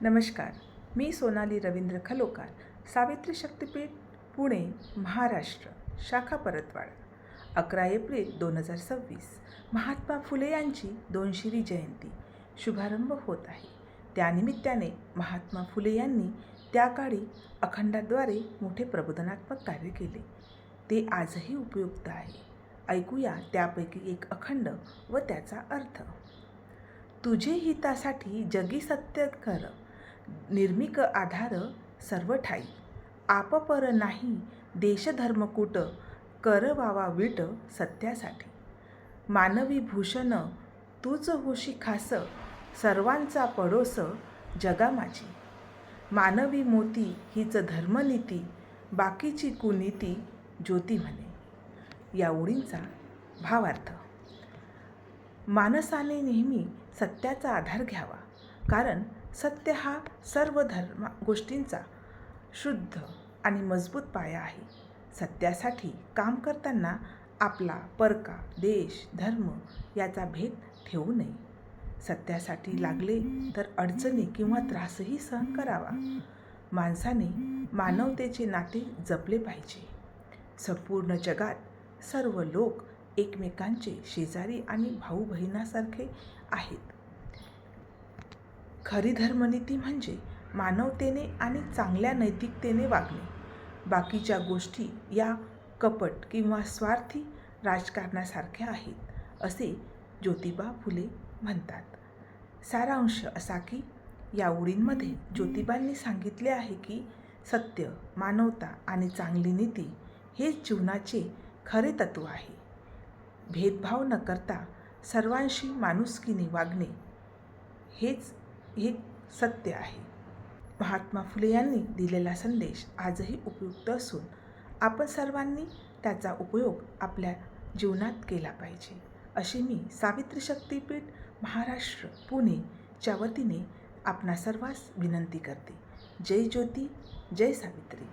नमस्कार. मी सोनाली रवींद्र खलोकार, सावित्री शक्तीपीठ, पुणे, महाराष्ट्र, शाखा परतवाड. 11 एप्रिल 2026 महात्मा फुले यांची 200वी जयंती शुभारंभ होत आहे. त्यानिमित्ताने महात्मा फुले यांनी त्या काळी अखंडाद्वारे मोठे प्रबोधनात्मक कार्य केले. ते आजही उपयुक्त आहे. ऐकूया त्यापैकी एक अखंड व त्याचा अर्थ. तुझे हितासाठी जगी सत्य कर, निर्मिक आधार सर्व ठाई. आप पर नाही देश धर्मकूट, कर वावा वीट सत्यासाठी. मानवी भूषण तूच होशी खास, सर्वांचा पडोस जगा माझी. मानवी मोती हीच धर्मनीती, बाकीची कुनीती ज्योती म्हणे. या ओळींचा भावार्थ. माणसाने नेहमी सत्याचा आधार घ्यावा, कारण सत्य हा सर्व गोष्टींचा शुद्ध आणि मजबूत पाया आहे. सत्यासाठी काम करताना आपला परका, देश, धर्म याचा भेद ठेवू नये. सत्यासाठी लागले तर अडचणी किंवा त्रासही सहन करावा. माणसाने मानवतेचे नाते जपले पाहिजे. संपूर्ण जगात सर्व लोक एकमेकांचे शेजारी आणि भाऊ बहिणासारखे आहेत. खरी धर्मनीती म्हणजे मानवतेने आणि चांगल्या नैतिकतेने वागणे. बाकीच्या गोष्टी या कपट किंवा स्वार्थी राजकारणासारख्या आहेत, असे ज्योतिबा फुले म्हणतात. सारांश असा की या ओळींमध्ये ज्योतिबांनी सांगितले आहे की सत्य, मानवता आणि चांगली नीती हेच जीवनाचे खरे तत्व आहे. भेदभाव न करता सर्वांशी माणुसकीने वागणे हे सत्य आहे. महात्मा फुले यांनी दिलेला संदेश आजही उपयुक्त असून आपण सर्वांनी त्याचा उपयोग आपल्या जीवनात केला पाहिजे, अशी मी सावित्री शक्तीपीठ, महाराष्ट्र, पुणे च्या वतीने आपणा सर्वांस विनंती करते. जय ज्योती, जय सावित्री.